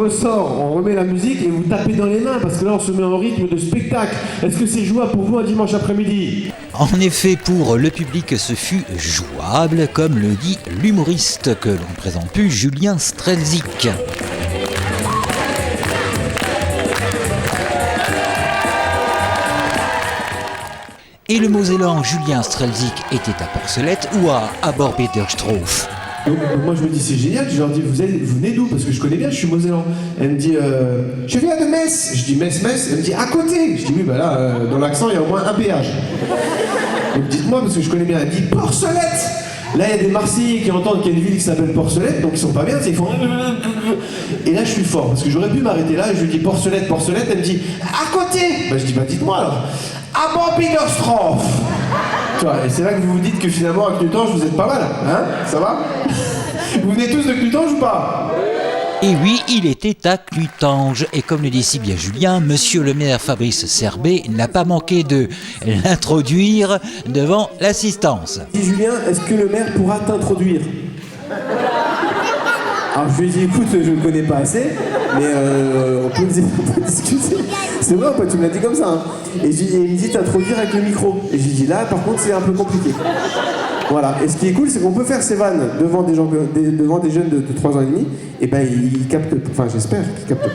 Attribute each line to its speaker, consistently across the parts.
Speaker 1: ressort, on remet la musique et vous tapez dans les mains parce que là on se met en rythme de spectacle. Est-ce que c'est jouable pour vous un dimanche après-midi?
Speaker 2: En effet, pour le public, ce fut jouable, comme le dit l'humoriste que l'on ne présente plus, Julien Strelzik. Et le Mosellan Julien Strelzik était à Porcelette ou à Aborbiederstroff.
Speaker 1: Donc moi je me dis c'est génial, je leur dis vous venez d'où? Parce que je connais bien, je suis Mosellan. Elle me dit je viens de Metz. Je dis Metz. Elle me dit à côté. Je dis oui bah là dans l'accent il y a au moins un péage. Donc dites-moi parce que je connais bien. Elle dit Porcelette. Là il y a des Marseillais qui entendent qu'il y a une ville qui s'appelle Porcelette, donc ils sont pas bien, ils font et là je suis fort parce que j'aurais pu m'arrêter là et je lui dis Porcelette, elle me dit à côté. Bah je dis bah dites-moi alors. À Aborbiederstroff. Tu vois, et c'est là que vous vous dites que finalement à Clutange vous êtes pas mal, hein? Ça va? Vous venez tous de Clutange ou pas?
Speaker 2: Et oui, il était à Clutange. Et comme le dit si bien Julien, monsieur le maire Fabrice Serbet n'a pas manqué de l'introduire devant l'assistance.
Speaker 1: Dis Julien, est-ce que le maire pourra t'introduire? Alors je lui ai dit écoute, je ne connais pas assez, mais on peut discuter. C'est vrai ou pas? Tu me l'as dit comme ça. Hein. Et il me dit t'introduire avec le micro. Et j'ai dit là par contre c'est un peu compliqué. Voilà. Et ce qui est cool c'est qu'on peut faire ces vannes devant des gens, devant des jeunes de 3 ans et demi. Et ben ils captent, enfin j'espère qu'ils captent.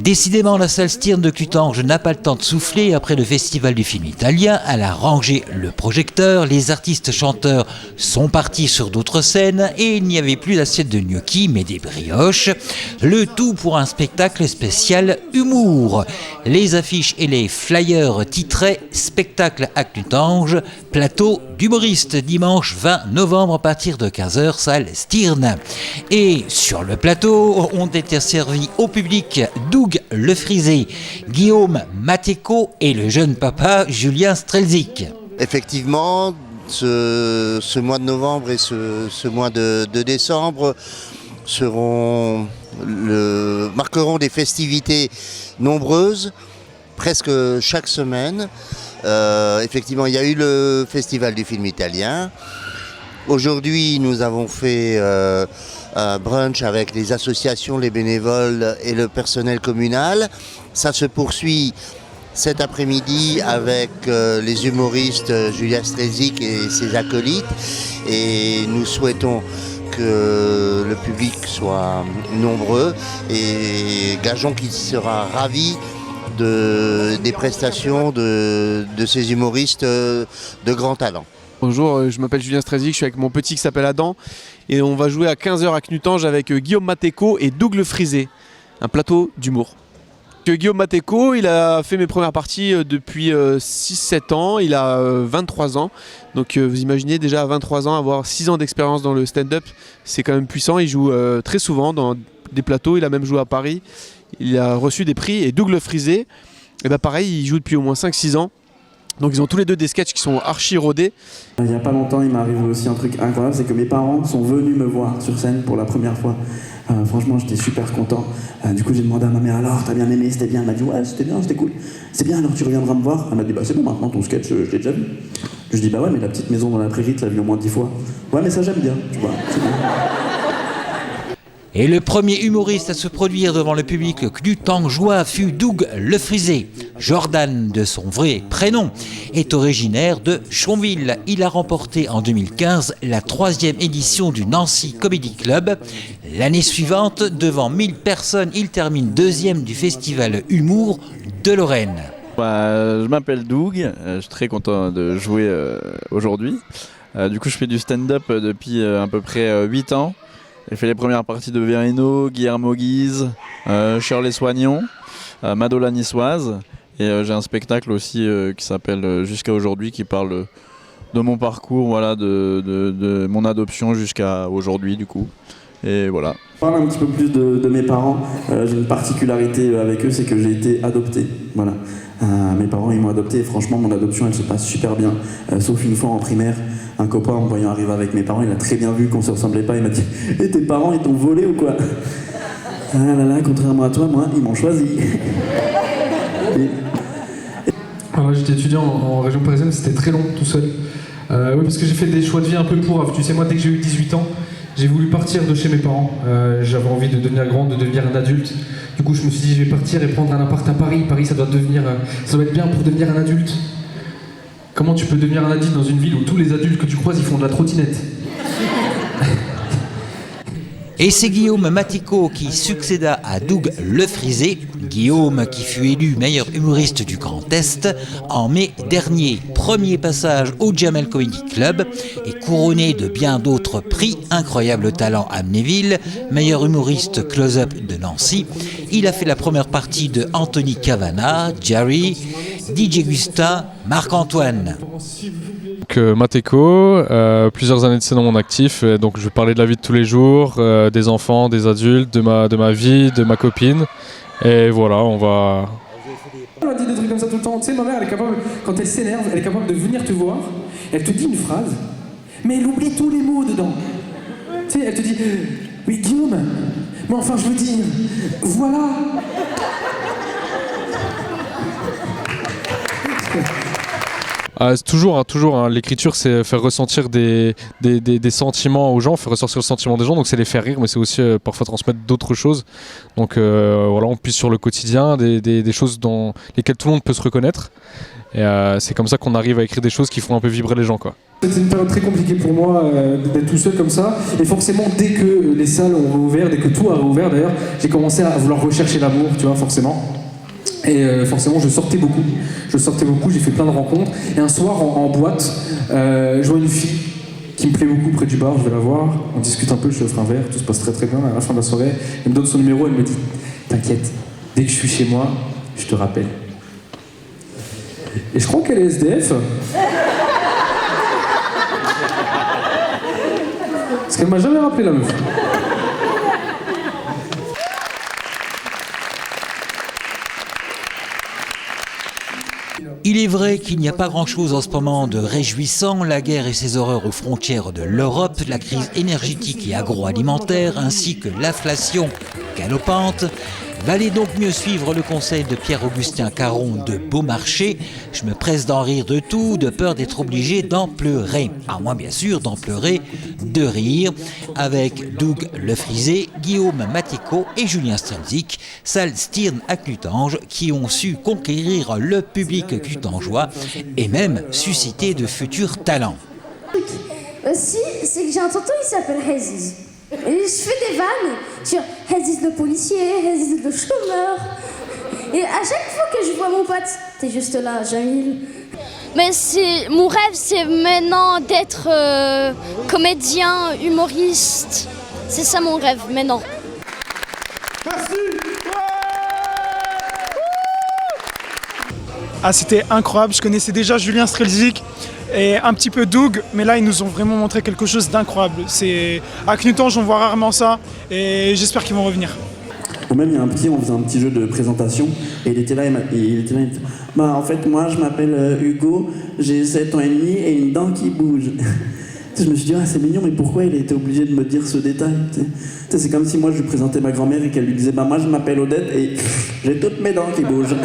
Speaker 2: Décidément, la salle Stirn de Clutange n'a pas le temps de souffler. Après le festival du film italien, elle a rangé le projecteur, les artistes chanteurs sont partis sur d'autres scènes et il n'y avait plus d'assiette de gnocchi mais des brioches. Le tout pour un spectacle spécial humour. Les affiches et les flyers titraient « Spectacle à Clutange, plateau d'humoristes, dimanche 20 novembre à partir de 15h, salle Stirn ». Et sur le plateau ont été servis au public Doug Le Frisé, Guillaume Matéco et le jeune papa Julien Strelzik.
Speaker 3: Effectivement, ce mois de novembre et ce mois de décembre marqueront des festivités nombreuses, presque chaque semaine. Effectivement, il y a eu le festival du film italien. Aujourd'hui, nous avons fait un brunch avec les associations, les bénévoles et le personnel communal. Ça se poursuit cet après-midi avec les humoristes Julien Strelzik et ses acolytes. Et nous souhaitons que le public soit nombreux et gageons qu'il sera ravi des prestations de ces humoristes de grand talent.
Speaker 4: Bonjour, je m'appelle Julien Strelzik, je suis avec mon petit qui s'appelle Adam et on va jouer à 15h à Clutange avec Guillaume Matéco et Doug Le Frisé, un plateau d'humour. Guillaume Matéco, il a fait mes premières parties depuis 6-7 ans, il a 23 ans, donc vous imaginez déjà à 23 ans avoir 6 ans d'expérience dans le stand-up, c'est quand même puissant, il joue très souvent dans des plateaux, il a même joué à Paris, il a reçu des prix et Doug Le Frisé, et ben pareil, il joue depuis au moins 5-6 ans. Donc ils ont tous les deux des sketchs qui sont archi rodés.
Speaker 5: Il n'y a pas longtemps, il m'est arrivé aussi un truc incroyable, c'est que mes parents sont venus me voir sur scène pour la première fois. Franchement, j'étais super content. Du coup, j'ai demandé à ma mère, alors, t'as bien aimé, c'était bien? Elle m'a dit, ouais, c'était bien, c'était cool. C'est bien, alors tu reviendras me voir? Elle m'a dit, bah c'est bon, maintenant ton sketch, je l'ai déjà vu. Je dis, bah ouais, mais la petite maison dans la prairie, tu l'as vu au moins 10 fois. Ouais, mais ça j'aime bien, tu vois, c'est bien.
Speaker 2: Et le premier humoriste à se produire devant le public clutangeois fut Doug Le Frisé. Jordan, de son vrai prénom, est originaire de Chonville. Il a remporté en 2015 la 3e édition du Nancy Comedy Club. L'année suivante, devant 1000 personnes, il termine 2e du festival Humour de Lorraine.
Speaker 6: Je m'appelle Doug, je suis très content de jouer aujourd'hui. Du coup, je fais du stand-up depuis à peu près 8 ans. J'ai fait les premières parties de Verino, Guillermo Guise, Shirley Soignon, Mado la Niçoise. Et j'ai un spectacle aussi qui s'appelle Jusqu'à aujourd'hui, qui parle de mon parcours, voilà, de mon adoption jusqu'à aujourd'hui du coup. Et voilà.
Speaker 5: Je parle un petit peu plus de mes parents. J'ai une particularité avec eux, c'est que j'ai été adopté. Voilà. Mes parents ils m'ont adopté et franchement mon adoption elle se passe super bien. Sauf une fois en primaire, un copain en me voyant arriver avec mes parents, il a très bien vu qu'on se ressemblait pas, il m'a dit « Et tes parents ils t'ont volé ou quoi ?» Ah là là, contrairement à toi, moi ils m'ont choisi.
Speaker 7: Alors j'étais étudiant en région parisienne, c'était très long tout seul. Oui, parce que j'ai fait des choix de vie un peu pourraves. Tu sais, moi dès que j'ai eu 18 ans, J'ai voulu partir de chez mes parents. J'avais envie de devenir grand, de devenir un adulte. Du coup, je me suis dit, je vais partir et prendre un appart à Paris. Paris, ça doit être bien pour devenir un adulte. Comment tu peux devenir un adulte dans une ville où tous les adultes que tu croises, ils font de la trottinette?
Speaker 2: Et c'est Guillaume Matéco qui succéda à Doug Lefrisé, Guillaume qui fut élu meilleur humoriste du Grand Est en mai dernier. Premier passage au Jamel Comedy Club et couronné de bien d'autres prix, Incroyable Talent Amnéville, meilleur humoriste Close-Up de Nancy. Il a fait la première partie de Anthony Cavana, Jerry, DJ Gustin, Marc-Antoine.
Speaker 8: Matéco, plusieurs années de scène dans mon actif, donc je vais parler de la vie de tous les jours, des enfants, des adultes, de ma vie, de ma copine, et voilà, on va...
Speaker 9: On a dit des trucs comme ça tout le temps, tu sais, ma mère elle est capable, quand elle s'énerve, elle est capable de venir te voir, elle te dit une phrase, mais elle oublie tous les mots dedans. Tu sais, elle te dit, oui Guillaume, mais enfin je veux dire, voilà.
Speaker 8: Toujours, l'écriture c'est faire ressentir des sentiments aux gens, faire ressortir le sentiment des gens, donc c'est les faire rire, mais c'est aussi parfois transmettre d'autres choses. Donc voilà, on puise sur le quotidien, des choses dans lesquelles tout le monde peut se reconnaître. Et c'est comme ça qu'on arrive à écrire des choses qui font un peu vibrer les gens, quoi.
Speaker 9: C'était une période très compliquée pour moi d'être tout seul comme ça. Et forcément, dès que les salles ont rouvert, dès que tout a rouvert d'ailleurs, j'ai commencé à vouloir rechercher l'amour, tu vois, forcément. Et forcément, je sortais beaucoup, j'ai fait plein de rencontres. Et un soir, en boîte, je vois une fille qui me plaît beaucoup près du bar, je vais la voir, on discute un peu, je lui offre un verre, tout se passe très très bien. À la fin de la soirée, elle me donne son numéro, elle me dit « T'inquiète, dès que je suis chez moi, je te rappelle. » Et je crois qu'elle est SDF. Parce qu'elle m'a jamais rappelé, la meuf.
Speaker 2: Il est vrai qu'il n'y a pas grand-chose en ce moment de réjouissant, la guerre et ses horreurs aux frontières de l'Europe, la crise énergétique et agroalimentaire, ainsi que l'inflation galopante. Valait donc mieux suivre le conseil de Pierre-Augustin Caron de Beaumarchais. Je me presse d'en rire de tout, de peur d'être obligé d'en pleurer. À moins bien sûr d'en pleurer de rire, avec Doug Lefrisé, Guillaume Matéco et Julien Strelzik, salle Stirn à Clutange, qui ont su conquérir le public clutangeois et même susciter de futurs talents.
Speaker 10: Aussi, c'est que j'ai un tonton, il s'appelle Aziz. Et je fais des vannes sur Aziz le policier, Aziz le chômeur. Et à chaque fois que je vois mon pote, t'es juste là, Jamil.
Speaker 11: Mais mon rêve, c'est maintenant d'être comédien, humoriste. C'est ça mon rêve maintenant.
Speaker 12: Merci. Ah, c'était incroyable. Je connaissais déjà Julien Strelzik et un petit peu Doug, mais là ils nous ont vraiment montré quelque chose d'incroyable. À Clutange, on voit rarement ça et j'espère qu'ils vont revenir.
Speaker 5: Ou même il y a on faisait un petit jeu de présentation et il était là, il était là, bah en fait moi je m'appelle Hugo, j'ai 7 ans et demi et une dent qui bouge. Je me suis dit, ah, c'est mignon, mais pourquoi il a été obligé de me dire ce détail? C'est comme si moi je lui présentais ma grand-mère et qu'elle lui disait, bah moi je m'appelle Odette et j'ai toutes mes dents qui bougent.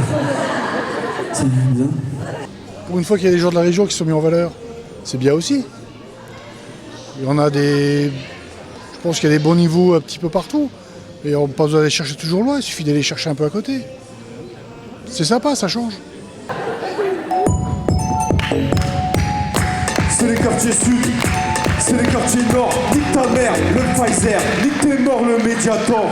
Speaker 5: C'est bien.
Speaker 13: Pour une fois qu'il y a des gens de la région qui sont mis en valeur, c'est bien aussi. Il y en a je pense qu'il y a des bons niveaux un petit peu partout. Et on n'a pas besoin d'aller chercher toujours loin, il suffit d'aller chercher un peu à côté. C'est sympa, ça change.
Speaker 14: C'est les quartiers sud, c'est les quartiers nord. Nique ta mère, le Pfizer, nique tes morts, le Mediator.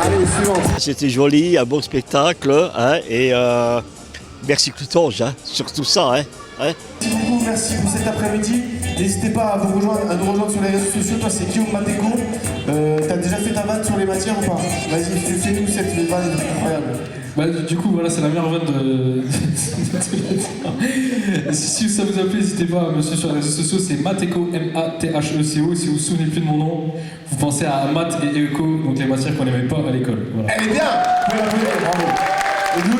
Speaker 15: Allez, suivante. C'était joli, un beau spectacle, hein, et merci Clutange, hein, surtout ça. Hein.
Speaker 1: Merci beaucoup, merci pour cet après-midi. N'hésitez pas à nous rejoindre sur les réseaux sociaux. Toi, c'est Guillaume Matéco. T'as déjà fait ta vanne sur les matières ou pas? Vas-y, fais-nous cette vanne incroyable.
Speaker 7: Bah, du coup, voilà, c'est la meilleure vanne de... Si ça vous a plu, n'hésitez pas à me suivre sur les réseaux sociaux, c'est Matéco, M-A-T-H-E-C-O. Si vous vous souvenez plus de mon nom, vous pensez à maths et éco, donc les matières qu'on n'aimait pas à l'école. Voilà.
Speaker 1: Elle est bien. Vous pouvez l'applaudir, bravo. Et vous?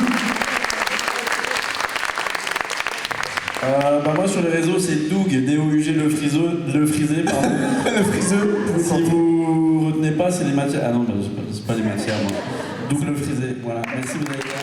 Speaker 16: Moi sur les réseaux c'est Doug, D-O-U-G le frisé, pardon. Le friseux. Si vous retenez pas, c'est les matières. Ah non, c'est pas les matières, moi. Doug le frisé, voilà. Merci, vous avez été là.